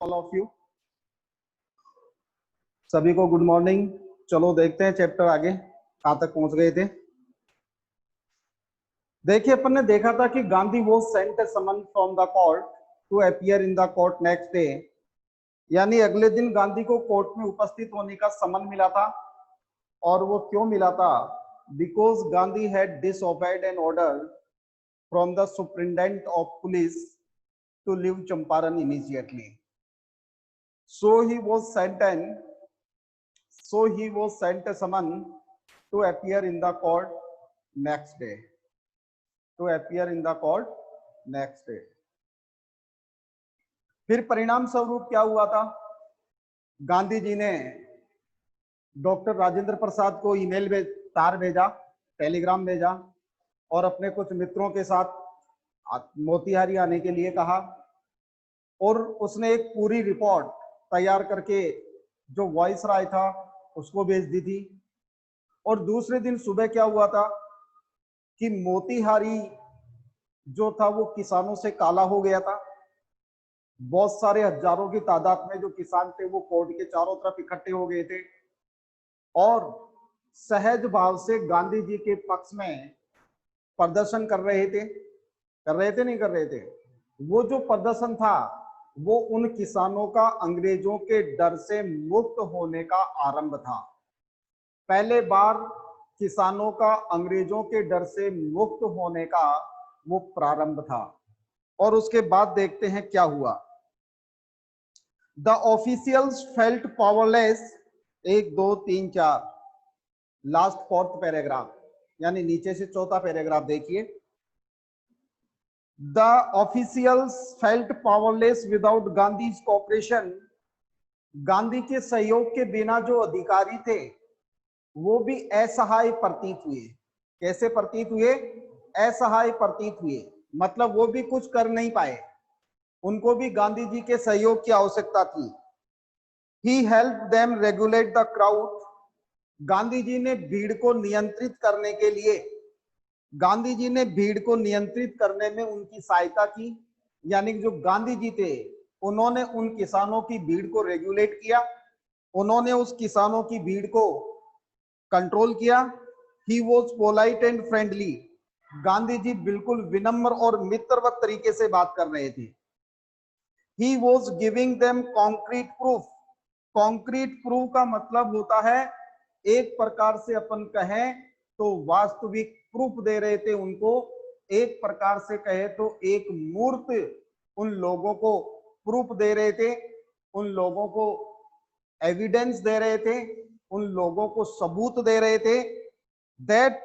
All of you, सभी को good morning. चलो देखते हैं चैप्टर आगे कहां तक पहुंच गए थे। देखिए, अपन ने देखा था कि Gandhi was sent summon from the court to appear in the court next day, यानी अगले दिन गांधी को कोर्ट में उपस्थित होने का समन मिला था। और वो क्यों मिला था? Because Gandhi had disobeyed an order from the superintendent of police to leave Champaran immediately. So he was sent a summon to appear in the court next day. फिर परिणाम स्वरूप क्या हुआ था? गांधी जी ने डॉक्टर राजेंद्र प्रसाद को ईमेल में तार भेजा, टेलीग्राम भेजा और अपने कुछ मित्रों के साथ मोतिहारी आने के लिए कहा। और उसने एक पूरी रिपोर्ट तैयार करके जो वॉइस राय था उसको भेज दी थी। और दूसरे दिन सुबह क्या हुआ था कि मोतिहारी जो था वो किसानों से काला हो गया था। बहुत सारे हजारों की तादाद में जो किसान थे वो कोर्ट के चारों तरफ इकट्ठे हो गए थे और सहज भाव से गांधी जी के पक्ष में प्रदर्शन कर रहे थे। नहीं कर रहे थे। वो जो प्रदर्शन था वो उन किसानों का अंग्रेजों के डर से मुक्त होने का आरंभ था। पहले बार किसानों का अंग्रेजों के डर से मुक्त होने का वो प्रारंभ था। और उसके बाद देखते हैं क्या हुआ। The officials felt powerless, 1 2 3 4, last 4th paragraph, यानी नीचे से चौथा पैराग्राफ देखिए। The officials felt powerless without Gandhi's cooperation. Gandhi के सहयोग के बिना जो अधिकारी थे वो भी असहाय प्रतीत हुए। कैसे प्रतीत हुए? असहाय प्रतीत हुए, मतलब वो भी कुछ कर नहीं पाए। उनको भी गांधी जी के सहयोग की आवश्यकता थी। He helped them regulate the crowd. Gandhi ji ने भीड़ को नियंत्रित करने के लिए में उनकी सहायता की। यानी जो गांधी जी थे उन्होंने उन किसानों की भीड़ को रेगुलेट किया, उन्होंने उस किसानों की भीड़ को कंट्रोल किया। He was polite and friendly, Gandhi ji बिल्कुल विनम्र और मित्रवत तरीके से बात कर रहे थे। He was giving them concrete proof. Concrete proof का मतलब होता है एक प्रकार से अपन कहें तो वास्तविक प्रूफ दे रहे थे उनको। एक प्रकार से कहे तो एक मूर्त उन लोगों को प्रूफ दे रहे थे, उन लोगों को एविडेंस दे रहे थे, उन लोगों को सबूत दे रहे थे that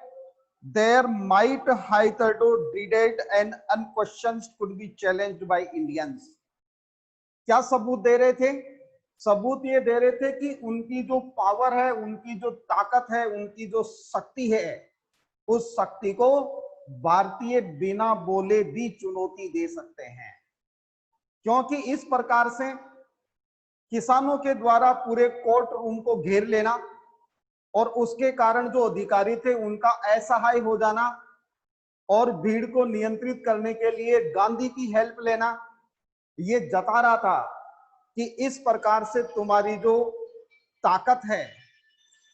there might hitherto dreaded and unquestioned could be challenged by Indians। क्या सबूत दे रहे थे? सबूत ये दे रहे थे कि उनकी जो पावर है, उनकी जो ताकत है, उनकी जो शक्ति है, उस शक्ति को भारतीय बिना बोले भी चुनौती दे सकते हैं। क्योंकि इस प्रकार से किसानों के द्वारा पूरे कोर्ट रूम को घेर लेना और उसके कारण जो अधिकारी थे उनका असहाय हो जाना और भीड़ को नियंत्रित करने के लिए गांधी की हेल्प लेना, ये जता रहा था कि इस प्रकार से तुम्हारी जो ताकत है,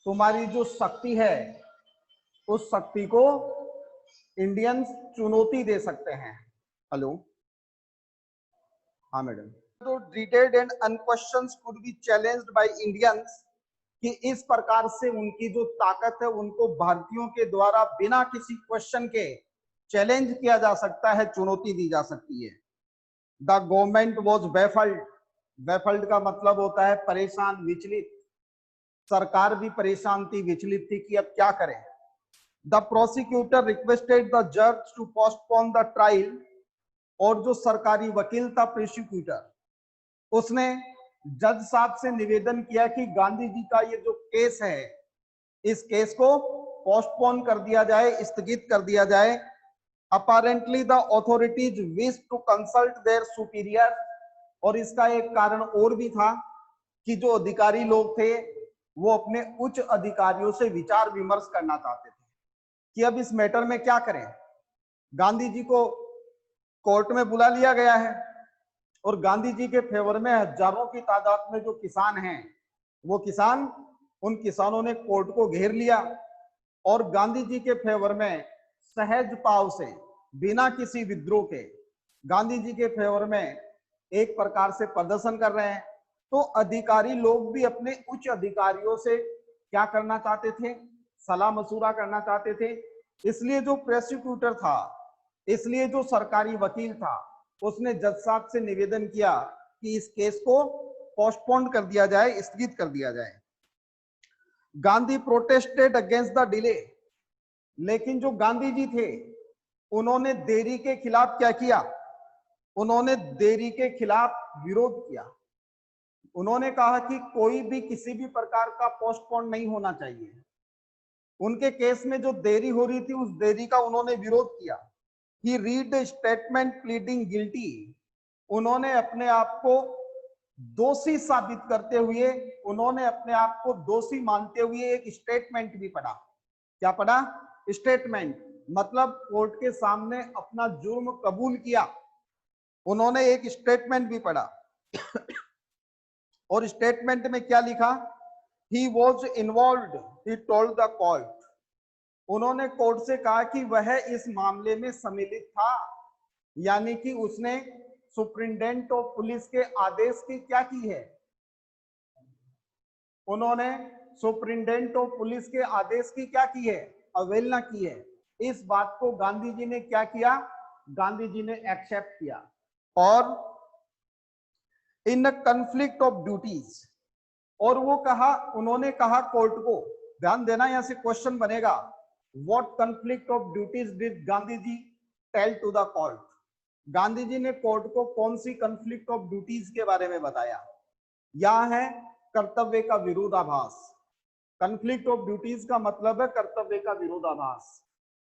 तुम्हारी जो शक्ति है, उस शक्ति को इंडियंस चुनौती दे सकते हैं। हेलो, हाँ मैडम। तो dreaded and unquestioned could be challenged by Indians, कि इस प्रकार से उनकी जो ताकत है उनको भारतीयों के द्वारा बिना किसी क्वेश्चन के चैलेंज किया जा सकता है, चुनौती दी जा सकती है। The government was baffled. Baffled का मतलब होता है परेशान, विचलित। सरकार भी परेशान थी, विचलित थी कि अब क्या करें। द प्रोसिक्यूटर रिक्वेस्टेड द जज टू पोस्टपोन द ट्रायल। और जो सरकारी वकील था प्रोसिक्यूटर, उसने जज साहब से निवेदन किया कि गांधी जी का ये जो केस है, इस केस को पोस्टपोन कर दिया जाए, स्थगित कर दिया जाए। Apparently the authorities wish to consult their superior. और इसका एक कारण और भी था कि जो अधिकारी लोग थे वो अपने उच्च अधिकारियों से विचार विमर्श करना चाहते थे कि अब इस मैटर में क्या करें। गांधी जी को कोर्ट में बुला लिया गया है, और गांधी जी के फेवर में हजारों की तादाद में जो किसान हैं, वो किसान, उन किसानों ने कोर्ट को घेर लिया और गांधी जी के फेवर में सहज पाव से, बिना किसी विद्रोह के, गांधी जी के फेवर में एक प्रकार से प्रदर्शन कर रहे हैं। तो अधिकारी लोग भी अपने उच्च अधिकारियों से क्या करना चाहते थे, सलाह मशूरा करना चाहते थे। इसलिए जो प्रोसिक्यूटर था, इसलिए जो सरकारी वकील था, उसने जज साहब से निवेदन किया कि इस केस को पोस्टपोन कर दिया जाए, स्थगित कर दिया जाए। Gandhi protested against the delay, लेकिन जो गांधी जी थे उन्होंने देरी के खिलाफ क्या किया, उन्होंने देरी के खिलाफ विरोध किया। उन्होंने कहा कि कोई भी किसी भी प्रकार का पोस्टपोन नहीं होना चाहिए। उनके केस में जो देरी हो रही थी, उस देरी का उन्होंने विरोध किया। ही रीड स्टेटमेंट प्लीडिंग गिल्टी, उन्होंने अपने आप को दोषी साबित करते हुए, उन्होंने अपने आप को दोषी मानते हुए एक स्टेटमेंट भी पढ़ा। क्या पढ़ा? स्टेटमेंट, मतलब कोर्ट के सामने अपना जुर्म कबूल किया। उन्होंने एक स्टेटमेंट भी पढ़ा और स्टेटमेंट में क्या लिखा? He was involved, he told the court, उन्होंने कोर्ट से कहा कि वह इस मामले में सम्मिलित था, यानी कि उसने सुप्रिंटेंडेंट ऑफ पुलिस के आदेश की क्या की है, उन्होंने सुप्रिंटेंडेंट ऑफ पुलिस के आदेश की क्या की है, अवहेलना की है। इस बात को गांधी जी ने क्या किया, गांधी जी ने एक्सेप्ट किया। और इन कन्फ्लिक्ट ऑफ ड्यूटीज, और वो कहा, उन्होंने कहा कोर्ट को, ध्यान देना यहां से क्वेश्चन बनेगा, what conflict of duties did Gandhi ji tell to the court, Gandhi ji ने कोर्ट को कौन सी कन्फ्लिक्ट ऑफ ड्यूटीज के बारे में बताया? यह है कर्तव्य का विरोधाभास। कन्फ्लिक्ट ऑफ ड्यूटीज का मतलब है कर्तव्य का विरोधाभास।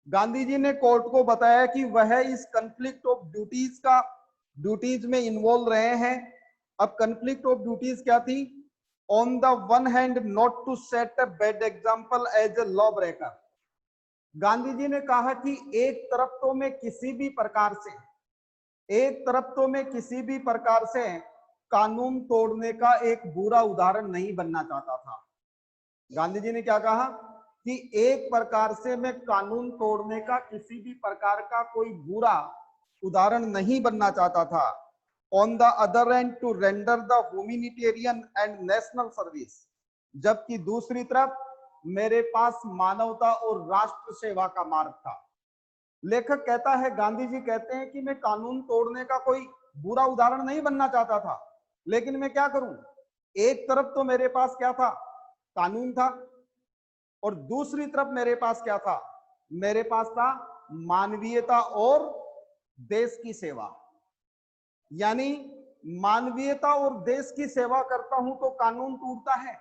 गांधी जी ने कोर्ट को बताया कि वह इस कन्फ्लिक्ट ऑफ ड्यूटीज में इन्वॉल्व रहे हैं। अब कन्फ्लिक्ट ऑफ ड्यूटीज क्या थी? On the one hand not to set a bad example as a lawbreaker, Gandhi ji ने कहा कि एक तरफ तो मैं किसी भी प्रकार से, एक तरफ तो मैं किसी भी प्रकार से कानून तोड़ने का एक बुरा उदाहरण नहीं बनना चाहता था। गांधी जी ने क्या कहा कि एक प्रकार से मैं कानून तोड़ने का किसी भी प्रकार का कोई बुरा उदाहरण नहीं बनना चाहता था। On the other end to render the humanitarian and national service, जबकि दूसरी तरफ मेरे पास मानवता और राष्ट्र सेवा का मार्ग था। लेखक कहता है, गांधी जी कहते हैं कि मैं कानून तोड़ने का कोई बुरा उदाहरण नहीं बनना चाहता था, लेकिन मैं क्या करूं, एक तरफ तो मेरे पास क्या था, कानून था, और दूसरी तरफ मेरे पास क्या था, मेरे पास था मानवीयता और देश की सेवा। यानी मानवीयता और देश की सेवा करता हूं तो कानून टूटता है,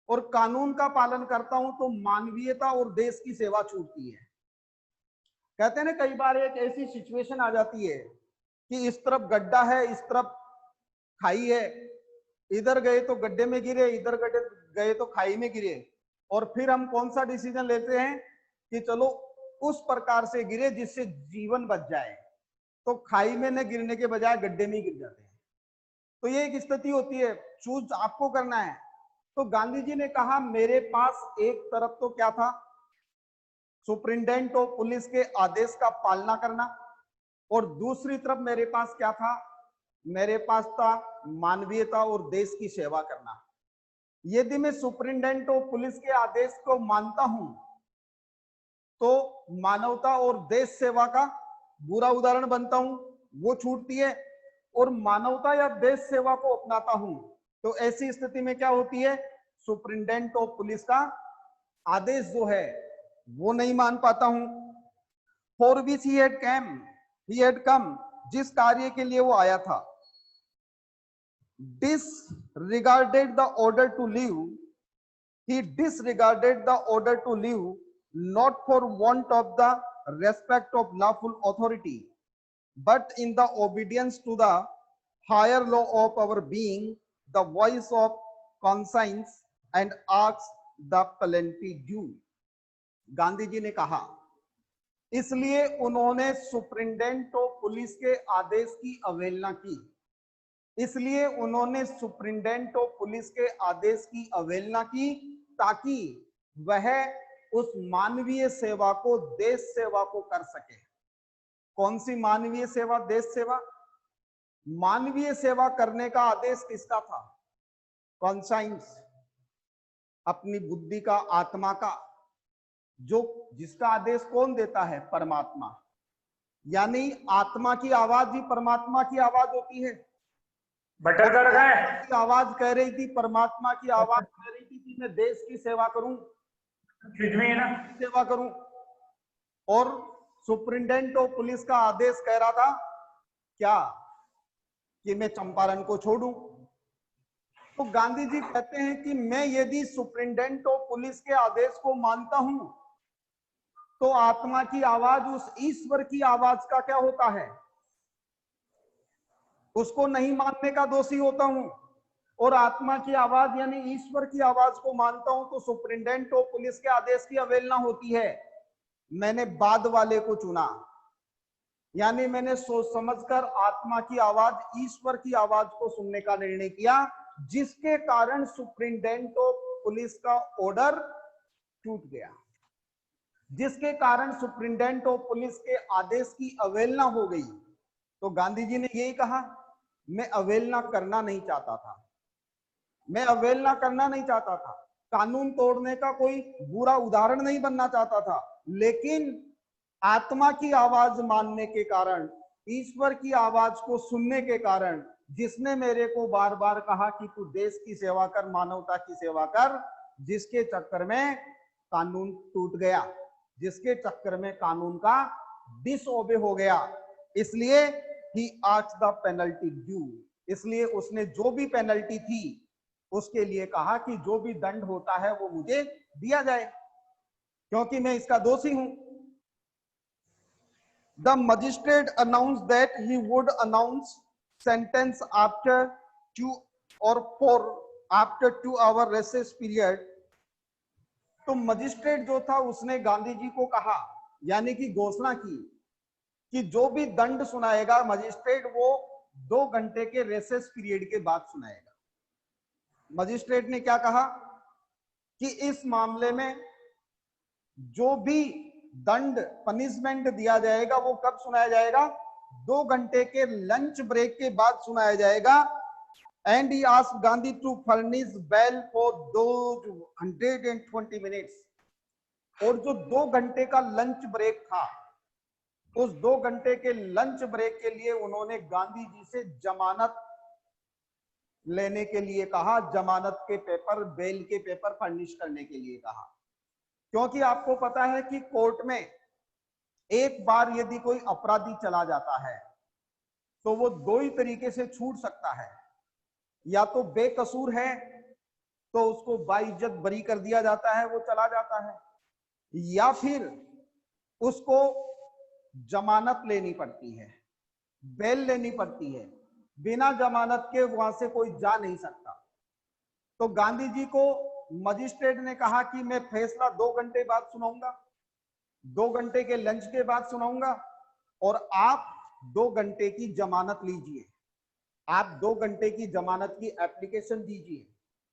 और कानून का पालन करता हूं तो मानवीयता और देश की सेवा छूटती है। कहते हैं ना, कई बार एक ऐसी सिचुएशन आ जाती है कि इस तरफ गड्ढा है, इस तरफ खाई है, इधर गए तो गड्ढे में गिरे, इधर गए तो खाई में गिरे, और फिर हम कौन सा डिसीजन लेते हैं कि चलो उस प्रकार से गिरे जिससे जीवन बच जाए, तो खाई में न गिरने के बजाय गड्ढे में गिर जाते हैं। तो ये एक स्थिति होती है, चूज आपको करना है। तो गांधी जी ने कहा मेरे पास एक तरफ तो क्या था, सुप्रिंटेंडेंट ऑफ पुलिस के आदेश का पालना करना, और दूसरी तरफ मेरे पास क्या था, मेरे पास था मानवीयता और देश की सेवा करना। यदि मैं सुप्रिंटेंडेंट ऑफ पुलिस के आदेश को मानता हूं तो मानवता और देश सेवा का बुरा उदाहरण बनता हूं, वो छूटती है, और मानवता या देश सेवा को अपनाता हूं तो ऐसी स्थिति में क्या होती है, सुप्रिंटेंडेंट ऑफ पुलिस का आदेश जो है वो नहीं मान पाता हूं। For which he had come, जिस कार्य के लिए वो आया था, disregarded the order to leave, he disregarded the order to leave not for want of the respect of lawful authority but in the obedience to the higher law of our being, the voice of conscience, and asks the plenty due। Gandhi ji ने कहा इसलिए उन्होंने superintendent of police के आदेश की अवहेलना की, इसलिए उन्होंने सुप्रिंटेंडेंट ऑफ पुलिस के आदेश की अवहेलना की ताकि वह उस मानवीय सेवा को, देश सेवा को कर सके। कौन सी मानवीय सेवा? देश सेवा। मानवीय सेवा करने का आदेश किसका था? कॉन्साइंस, अपनी बुद्धि का, आत्मा का। जो जिसका आदेश कौन देता है? परमात्मा। यानी आत्मा की आवाज ही परमात्मा की आवाज होती है। बटन कर रखा है। की आवाज कह रही थी, परमात्मा की आवाज कह रही थी कि मैं देश की सेवा करूं, फ्रिज में है ना, सेवा करूं। और सुप्रिंटेंडेंट ऑफ पुलिस का आदेश कह रहा था क्या? कि मैं चंपारण को छोड़ूं। तो गांधी जी कहते हैं कि मैं यदि सुप्रिंटेंडेंट ऑफ पुलिस के आदेश को मानता हूं तो आत्मा की आवाज, उस ईश्वर की आवाज का क्या होता है? उसको नहीं मानने का दोषी होता हूं। और आत्मा की आवाज यानी ईश्वर की आवाज को मानता हूं तो सुप्रिंटेंडेंट ऑफ पुलिस के आदेश की अवहेलना होती है। मैंने बाद वाले को चुना, यानी मैंने सोच समझकर आत्मा की आवाज, ईश्वर की आवाज को सुनने का निर्णय किया, जिसके कारण सुप्रिंटेंडेंट ऑफ पुलिस का ऑर्डर टूट गया, जिसके कारण सुप्रिंटेंडेंट ऑफ पुलिस के आदेश की अवहेलना हो गई। तो गांधी जी ने यही कहा, मैं अवहेलना करना नहीं चाहता था, मैं अवहेलना करना नहीं चाहता था, कानून तोड़ने का कोई बुरा उदाहरण नहीं बनना चाहता था, लेकिन आत्मा की आवाज मानने के कारण, ईश्वर की आवाज को सुनने के कारण, जिसने मेरे को बार बार कहा कि तू देश की सेवा कर, मानवता की सेवा कर, जिसके चक्कर में कानून टूट गया, जिसके चक्कर में कानून का डिसओबे हो गया। इसलिए he asked the penalty due, इसलिए उसने जो भी पेनल्टी थी उसके लिए कहा कि जो भी दंड होता है वो मुझे दिया जाए, क्योंकि मैं इसका दोषी हूं। The magistrate announced that he would announce sentence after 2 hour recess period. तो मजिस्ट्रेट जो था उसने गांधी जी को कहा, यानी कि घोषणा की कि जो भी दंड सुनाएगा मजिस्ट्रेट वो 2 घंटे के रेसेस पीरियड के बाद सुनाएगा। मजिस्ट्रेट ने क्या कहा कि इस मामले में जो भी दंड, पनिशमेंट दिया जाएगा वो कब सुनाया जाएगा? 2 घंटे के लंच ब्रेक के बाद सुनाया जाएगा। And he asked Gandhi to furnish bail for those 120 minutes. और जो 2 घंटे का लंच ब्रेक था, उस 2 घंटे के लंच ब्रेक के लिए उन्होंने गांधी जी से जमानत लेने के लिए कहा, जमानत के पेपर, बेल के पेपर फर्निश करने के लिए कहा। क्योंकि आपको पता है कि कोर्ट में एक बार यदि कोई अपराधी चला जाता है तो वो 2 ही तरीके से छूट सकता है, या तो बेकसूर है तो उसको बाइज्जत बरी कर दिया जाता है, वो चला जाता है, या फिर उसको जमानत लेनी पड़ती है, बेल लेनी पड़ती है। बिना जमानत के वहां से कोई जा नहीं सकता। तो गांधी जी को मजिस्ट्रेट ने कहा कि मैं फैसला 2 घंटे बाद सुनाऊंगा, 2 घंटे के लंच के बाद सुनाऊंगा, और आप 2 घंटे की जमानत लीजिए, आप 2 घंटे की जमानत की एप्लीकेशन दीजिए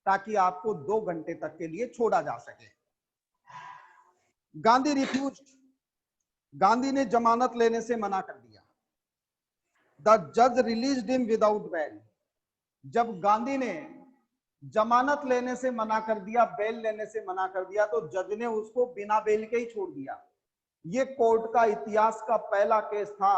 ताकि आपको 2 घंटे तक के लिए छोड़ा जा सके। गांधी रिफ्यूज्ड, गांधी ने जमानत लेने से मना कर दिया। द जज रिलीज्ड हिम विदाउट बेल। जब गांधी ने जमानत लेने से मना कर दिया, बेल लेने से मना कर दिया, तो जज ने उसको बिना बेल के ही छोड़ दिया। ये कोर्ट का इतिहास का पहला केस था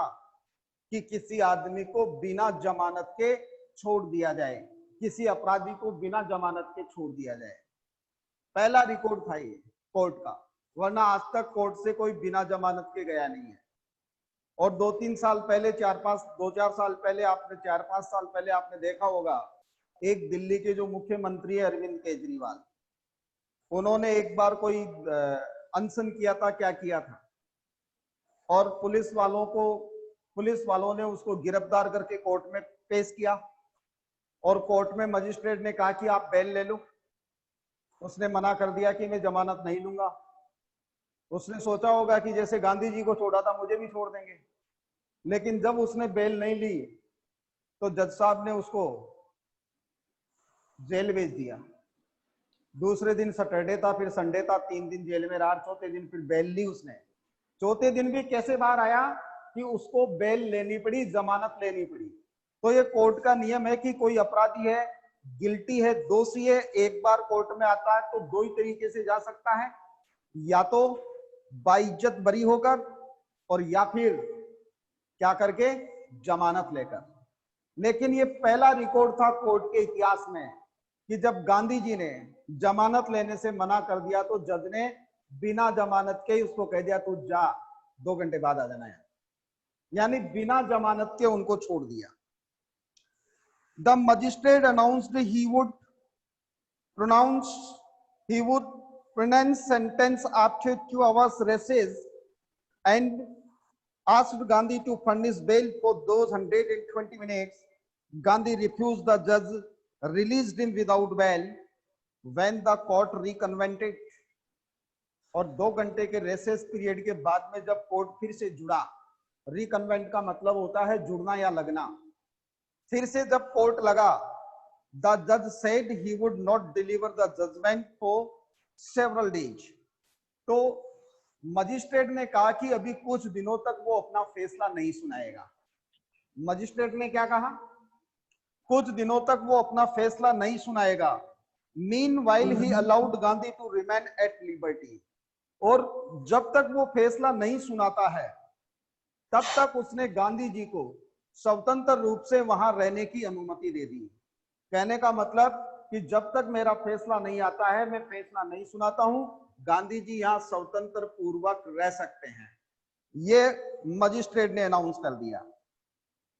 कि किसी आदमी को बिना जमानत के छोड़ दिया जाए, किसी अपराधी को बिना जमानत के छोड़ दिया जाए। पहला रिकॉर्ड था ये कोर्ट का, वरना आज तक कोर्ट से कोई बिना जमानत के गया नहीं है। और 2-3 साल पहले, 2-4 साल पहले, 4-5 साल पहले आपने देखा होगा, एक दिल्ली के जो मुख्यमंत्री है अरविंद केजरीवाल, उन्होंने एक बार कोई अनशन किया था, क्या किया था, और पुलिस वालों ने उसको गिरफ्तार करके कोर्ट में पेश किया, और कोर्ट में मजिस्ट्रेट ने कहा कि आप बेल ले लो। उसने मना कर दिया कि मैं जमानत नहीं लूंगा। उसने सोचा होगा कि जैसे गांधी जी को छोड़ा था मुझे भी छोड़ देंगे, लेकिन जब उसने बेल नहीं ली तो जज साहब ने उसको जेल भेज दिया। दूसरे दिन सैटरडे था, फिर संडे था, 3 दिन जेल में रहा, चौथे दिन फिर बेल ली उसने। चौथे दिन भी कैसे बाहर आया कि उसको बेल लेनी पड़ी, जमानत लेनी पड़ी। तो ये कोर्ट का नियम है कि कोई अपराधी है, गिल्टी है, दोषी है, एक बार कोर्ट में आता है तो दो ही तरीके से जा सकता है, या तो बाइज्जत बरी होकर और या फिर क्या करके जमानत लेकर। लेकिन ये पहला रिकॉर्ड था कोर्ट के इतिहास में कि जब गांधी जी ने जमानत लेने से मना कर दिया तो जज ने बिना जमानत के ही उसको कह दिया तू जा, 2 घंटे बाद आ जाना है, यानी बिना जमानत के उनको छोड़ दिया। The magistrate announced he would pronounce sentence after 2 hours recess and asked Gandhi to furnish bail for those 120 minutes. Gandhi refused. The judge released him without bail when the court reconvened. और 2 घंटे के races period के बाद में जब court फिर से जुड़ा, रिकन्वेंट का मतलब होता है जुड़ना या लगना, फिर से जब कोर्ट लगा, द जज said he would not deliver the judgement for several days. तो मजिस्ट्रेट ने कहा कि अभी कुछ दिनों तक वो अपना फैसला नहीं सुनाएगा। मजिस्ट्रेट ने क्या कहा? कुछ दिनों तक वो अपना फैसला नहीं सुनाएगा। Meanwhile he allowed Gandhi to remain at liberty. और जब तक वो फैसला नहीं सुनाता है तब तक उसने गांधी जी को स्वतंत्र रूप से वहां रहने की अनुमति दे दी। कहने का मतलब कि जब तक मेरा फैसला नहीं आता है, मैं फैसला नहीं सुनाता हूं, गांधी जी यहां स्वतंत्र पूर्वक रह सकते हैं। ये मजिस्ट्रेट ने अनाउंस कर दिया।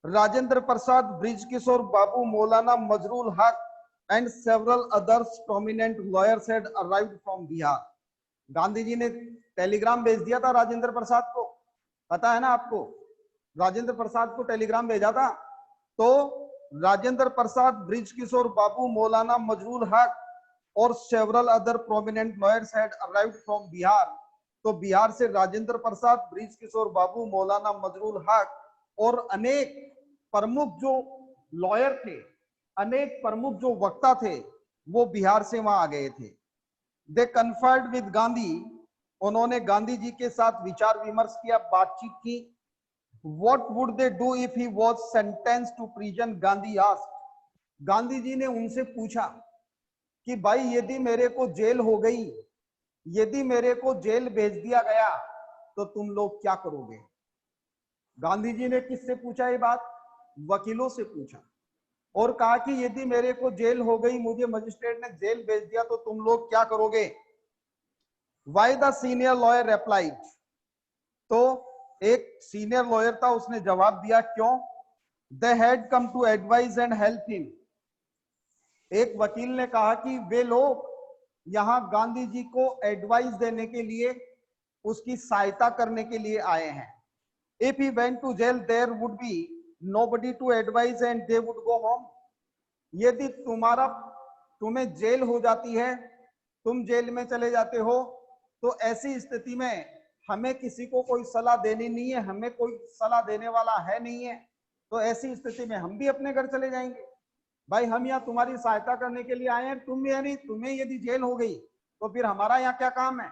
Rajendra Prasad, bridge Kishore Babu, Maulana Mazharul Haq and several others prominent lawyers had arrived from Bihar. Gandhi ji ने टेलीग्राम भेज दिया था राजेंद्र प्रसाद को, पता है ना आपको? राजेंद्र प्रसाद को टेलीग्राम भेजा था। तो राजेंद्र प्रसाद, ब्रिज किशोर बाबू, मौलाना मजरूल हक और several other prominent lawyers had arrived from Bihar. तो बिहार से राजेंद्र प्रसाद, ब्रिज किशोर बाबू, मौलाना मजरूल हक और अनेक प्रमुख जो लॉयर थे, अनेक प्रमुख जो वक्ता थे, वो बिहार से वहां आ गए थे। दे कन्फर्ड विद गांधी। उन्होंने गांधी जी के साथ विचार विमर्श किया, बातचीत की। What would they do if he was sentenced to prison? Gandhi asked. Gandhi ji ने उनसे पूछा कि भाई यदि मेरे को जेल हो गई, यदि मेरे को जेल भेज दिया गया तो तुम लोग क्या करोगे? गांधी जी ने किससे पूछा ये बात? वकीलों से पूछा और कहा कि यदि मेरे को जेल हो गई, मुझे मजिस्ट्रेट ने जेल भेज दिया तो तुम लोग क्या करोगे? Why the senior lawyer replied. तो एक सीनियर लॉयर था, उसने जवाब दिया, क्यों? They had come to advise and help him. एक वकील ने कहा कि वे लोग यहां गांधी जी को एडवाइस देने के लिए, उसकी सहायता करने के लिए आए हैं। If he went to jail, there would be nobody to advise and they would go home. यदि तुम्हें जेल हो जाती है, तुम जेल में चले जाते हो, तो ऐसी स्थिति में हमें किसी को कोई सलाह देनी नहीं है, हमें कोई सलाह देने वाला है नहीं है, तो ऐसी स्थिति में हम भी अपने घर चले जाएंगे। भाई हम यहाँ तुम्हारी सहायता करने के लिए आए हैं, तुम यानी तुम्हें यदि जेल हो गई तो फिर हमारा यहाँ क्या काम है?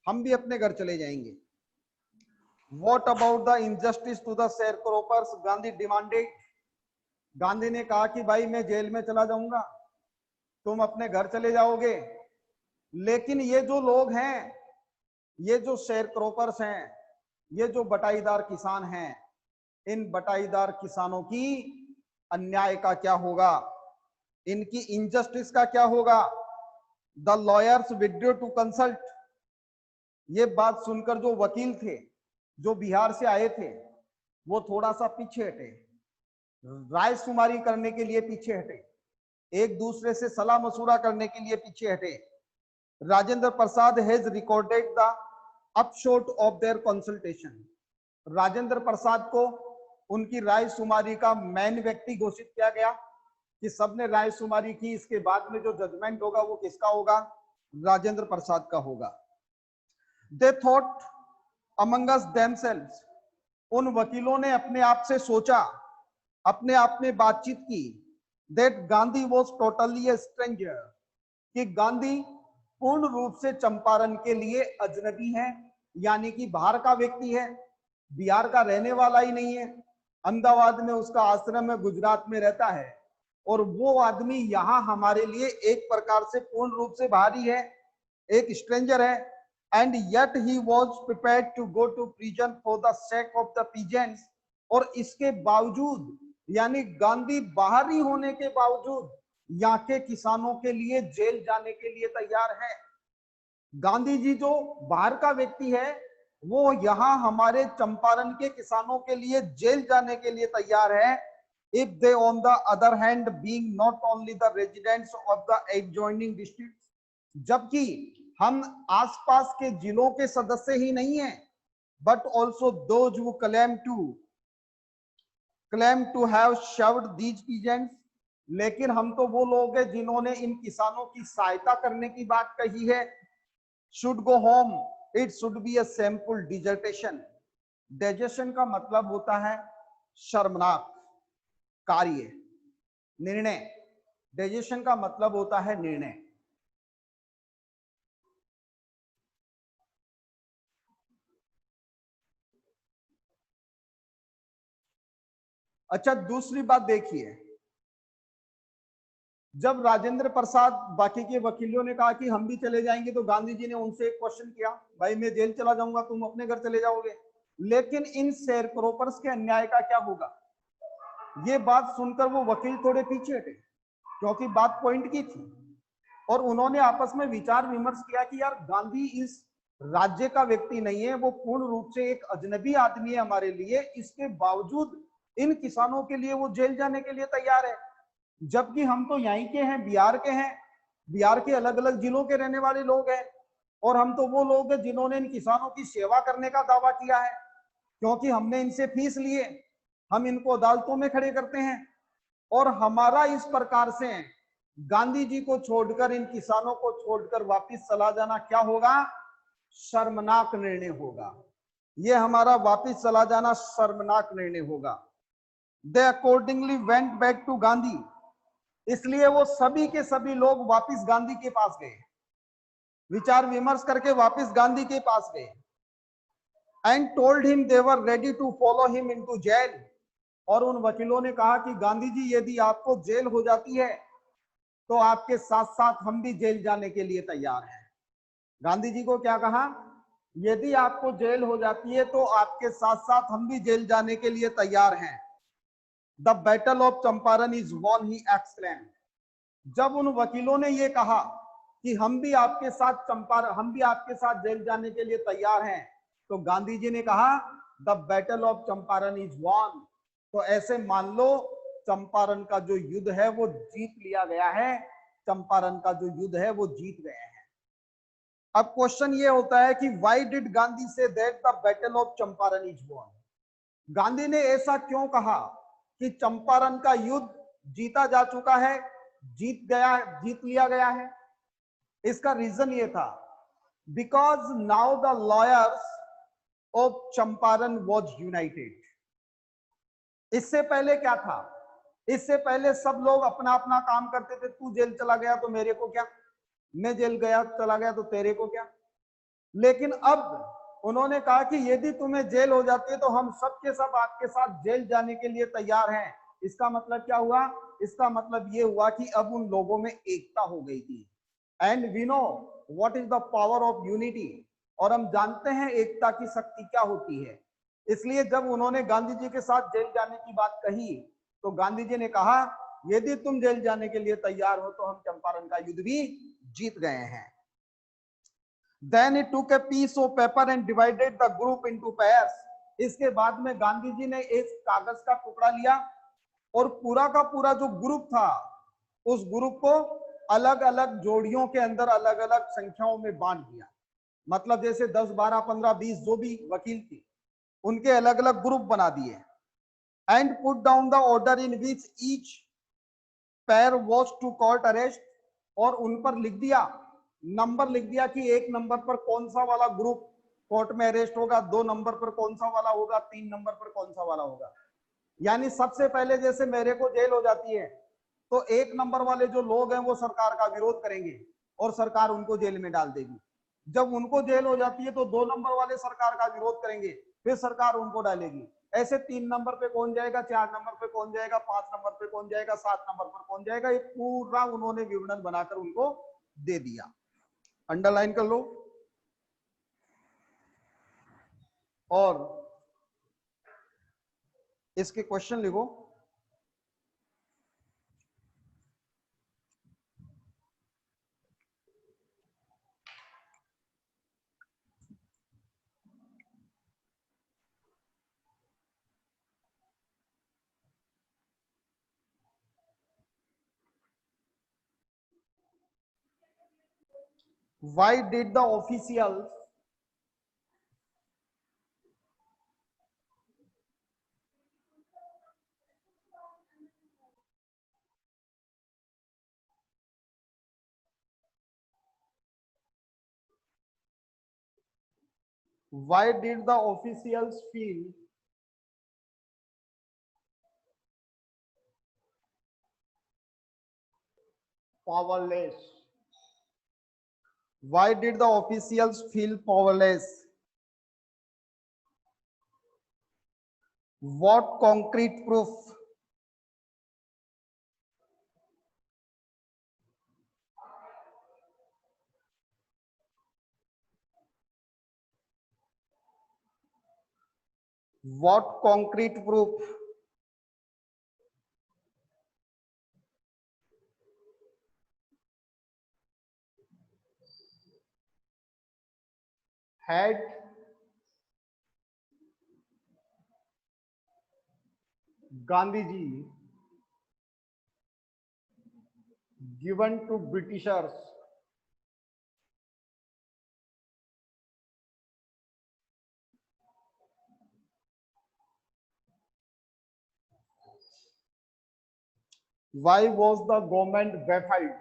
हम भी अपने घर चले जाएंगे। What about the injustice to the sharecroppers? Gandhi demanded. Gandhi ने कहा कि भाई मैं जेल में चला जाऊंगा, तुम अपने घर चले जाओगे, लेकिन ये जो लोग हैं, ये जो शेयर क्रॉपर्स हैं, ये जो बटाईदार किसान हैं, इन बटाईदार किसानों की अन्याय का क्या होगा? इनकी इनजस्टिस का क्या होगा? The lawyers withdrew to consult. ये बात सुनकर जो वकील थे, जो बिहार से आए थे, वो थोड़ा सा पीछे हटे, राय शुमारी करने के लिए पीछे हटे, एक दूसरे से सलाह मशूरा करने के लिए पीछे हटे। Rajendra Prasad has recorded the upshot of their consultation. Rajendra Prasad को उनकी राय शुमारी का मेन व्यक्ति घोषित किया गया कि सबने राय शुमारी की, इसके बाद में जो जजमेंट होगा वो किसका होगा? राजेंद्र प्रसाद का होगा। They thought among us themselves. उन वकीलों ने अपने आप से सोचा अपने आप में बातचीत की that Gandhi was totally A stranger, कि गांधी पूर्ण रूप से चंपारण के लिए अजनबी है, यानी कि बाहर का व्यक्ति है, बिहार का रहने वाला ही नहीं है, अहमदाबाद में उसका आश्रम है, गुजरात में रहता है, और वो आदमी यहाँ हमारे लिए एक प्रकार से पूर्ण रूप से बाहरी है, एक स्ट्रेंजर है। And yet he was prepared to go to prison for the sake of the peasants, और इसके बावजूद यानी गांधी बाहरी होने के बावजूद यहाँ के किसानों के लिए जेल जाने के लिए तैयार है। गांधी जी जो बाहर का व्यक्ति है वो यहाँ हमारे चंपारण के किसानों के लिए जेल जाने के लिए तैयार है। If they on the other hand being not only the residents of the adjoining district, जबकि हम आसपास के जिलों के सदस्य ही नहीं है, but also those who claim to have served these peasants, लेकिन हम तो वो लोग हैं जिन्होंने इन किसानों की सहायता करने की बात कही है। Should go home, it should be a simple dissertation. Desertion का मतलब होता है शर्मनाक कार्य, निर्णय। डेजर्शन का मतलब होता है निर्णय। अच्छा, दूसरी बात देखिए, जब राजेंद्र प्रसाद बाकी के वकीलों ने कहा कि हम भी चले जाएंगे, तो गांधी जी ने उनसे एक क्वेश्चन किया, भाई मैं जेल चला जाऊंगा, तुम अपने घर चले जाओगे, लेकिन इन शेयर क्रोपर्स के अन्याय का क्या होगा? ये बात सुनकर वो वकील थोड़े पीछे हटे, क्योंकि बात पॉइंट की थी, और उन्होंने आपस में विचार विमर्श किया कि यार गांधी इस राज्य का व्यक्ति नहीं है, वो पूर्ण रूप से एक अजनबी आदमी है हमारे लिए, इसके बावजूद इन किसानों के लिए वो जेल जाने के लिए तैयार है, जबकि हम तो यहीं के हैं, बिहार के हैं, बिहार के अलग अलग जिलों के रहने वाले लोग हैं, और हम तो वो लोग हैं जिन्होंने इन किसानों की सेवा करने का दावा किया है, क्योंकि हमने इनसे फीस लिए, हम इनको अदालतों में खड़े करते हैं, और हमारा इस प्रकार से गांधी जी को छोड़कर, इन किसानों को छोड़कर वापिस चला जाना क्या होगा? शर्मनाक निर्णय होगा। ये हमारा वापिस चला जाना शर्मनाक निर्णय होगा। They accordingly went back to Gandhi, इसलिए वो सभी के सभी लोग वापिस गांधी के पास गए, विचार विमर्श करके वापिस गांधी के पास गए। And told him they were ready to follow him into jail, और उन वकीलों ने कहा कि गांधी जी यदि आपको जेल हो जाती है तो आपके साथ साथ हम भी जेल जाने के लिए तैयार हैं। गांधी जी को क्या कहा? यदि आपको जेल हो जाती है तो आपके साथ साथ हम भी जेल जाने के लिए तैयार हैं। The battle of Champaran is won, he exclaimed. जब उन वकीलों ने ये कहा कि हम भी आपके साथ जेल जाने के लिए तैयार हैं, तो गांधी जी ने कहा the battle of Champaran is won, तो ऐसे मान लो चंपारण का जो युद्ध है वो जीत लिया गया है, चंपारण का जो युद्ध है वो जीत गए हैं। अब क्वेश्चन ये होता है कि why did Gandhi say that the battle of Champaran is won? Gandhi ने ऐसा क्यों कहा कि चंपारण का युद्ध जीता जा चुका है, जीत लिया गया है? इसका रीजन ये था, because now the lawyers of Champaran was United. इससे पहले क्या था? इससे पहले सब लोग अपना अपना काम करते थे, तू जेल चला गया तो मेरे को क्या, मैं जेल चला गया तो तेरे को क्या। लेकिन अब उन्होंने कहा कि यदि तुम्हें जेल हो जाती है तो हम सब के सब आपके साथ जेल जाने के लिए तैयार हैं। इसका मतलब क्या हुआ? इसका मतलब ये हुआ कि अब उन लोगों में एकता हो गई थी। And we know what is the power of unity, और हम जानते हैं एकता की शक्ति क्या होती है। इसलिए जब उन्होंने गांधी जी के साथ जेल जाने की बात कही तो गांधी जी ने कहा यदि तुम जेल जाने के लिए तैयार हो तो हम चंपारण का युद्ध भी जीत गए हैं। Then he took a piece of paper and divided the group into pairs. इसके बाद में गांधी जी ने एक कागज का टुकड़ा लिया और पूरा का पूरा जो ग्रुप था उस ग्रुप को अलग अलग जोड़ियों के अंदर अलग अलग संख्याओं में बांट दिया। मतलब जैसे 10, 12, 15, 20 जो भी वकील थी उनके अलग अलग ग्रुप बना दिए। And put down the order in which each pair was to court arrest, और उन पर लिख दिया, नंबर लिख दिया कि 1 नंबर पर कौन सा वाला ग्रुप कोर्ट में अरेस्ट होगा, 2 नंबर पर कौन सा वाला होगा, 3 नंबर पर कौन सा वाला होगा। यानी सबसे पहले जैसे मेरे को जेल हो जाती है तो 1 नंबर वाले जो लोग हैं वो सरकार का विरोध करेंगे और सरकार उनको जेल में डाल देगी। जब उनको जेल हो जाती है तो 2 नंबर वाले सरकार का विरोध करेंगे, फिर सरकार उनको डालेगी। ऐसे 3 नंबर पे कौन जाएगा, 4 नंबर पे कौन जाएगा, 5 नंबर पे कौन जाएगा, 7 नंबर पर कौन जाएगा, ये पूरा उन्होंने विवरण बनाकर उनको दे दिया। अंडरलाइन कर लो। और इसके क्वेश्चन लिखो। Why did the officials feel powerless? Why did the officials feel powerless? What concrete proof? What concrete proof had Gandhiji given to Britishers why was the government baffled?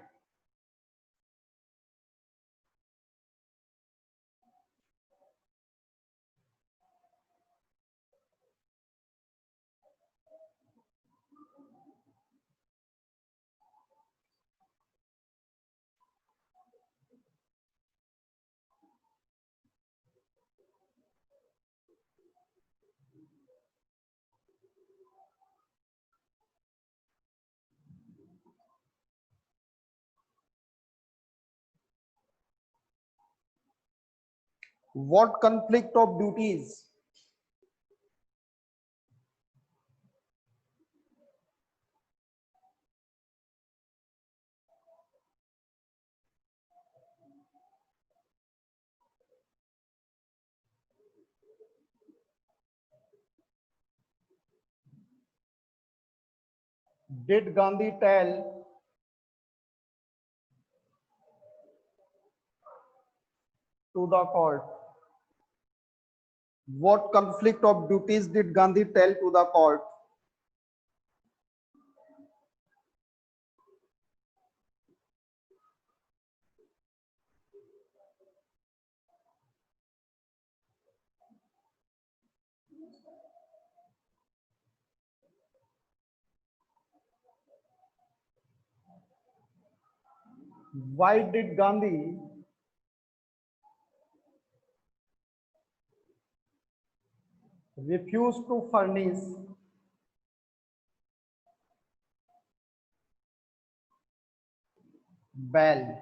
What conflict of duties did Gandhi tell to the court? What conflict of duties did Gandhi tell to the court? Why did Gandhi refuse to furnish bail?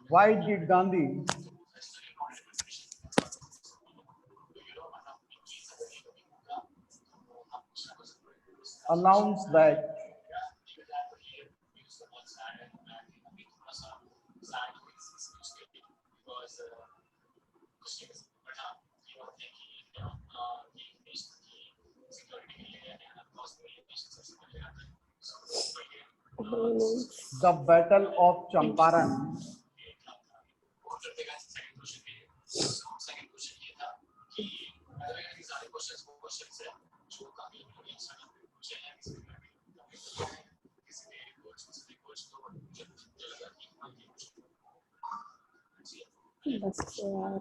Why did Gandhi announce that the Battle of Champaran बस यार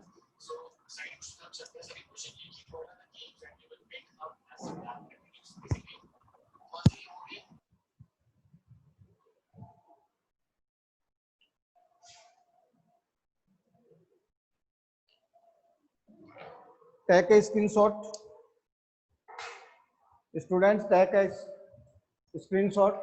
take a screenshot. Students, take a screenshot.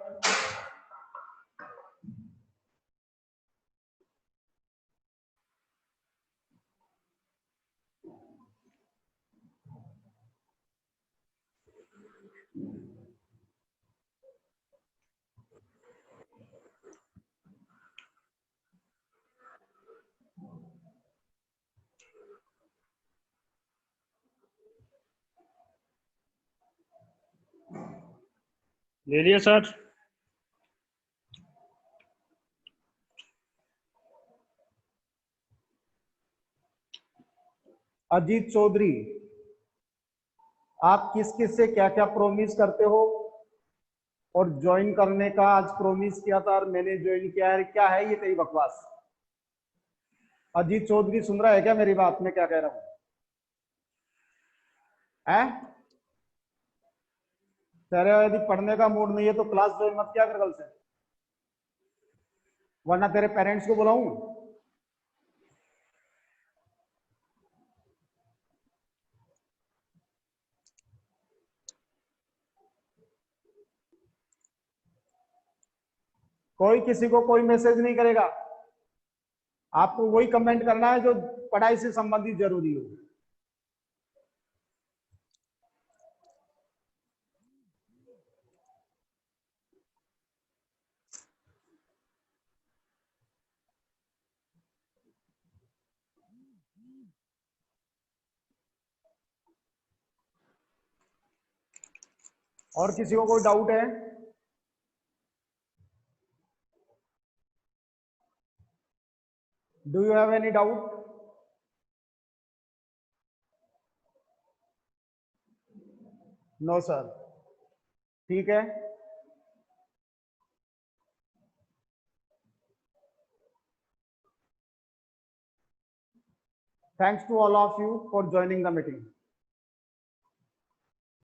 ले लिया sir. Ajit Chaudhary, आप किस किस से क्या क्या प्रोमिस करते हो और ज्वाइन करने का आज प्रोमिस किया था और मैंने ज्वाइन किया है, क्या है ये तेरी बकवास? अजीत चौधरी, सुन रहा है क्या मेरी बात? मैं क्या कह रहा हूं? तेरे यदि पढ़ने का मूड नहीं है तो क्लास ज्वाइन मत किया कर कल से, वरना तेरे पेरेंट्स को बुलाऊं। कोई किसी को कोई मैसेज नहीं करेगा, आपको वही कमेंट करना है जो पढ़ाई से संबंधित जरूरी हो। और किसी को कोई डाउट है? Do you have any doubt? No sir, ठीक है। Thanks to all of you for joining the meeting.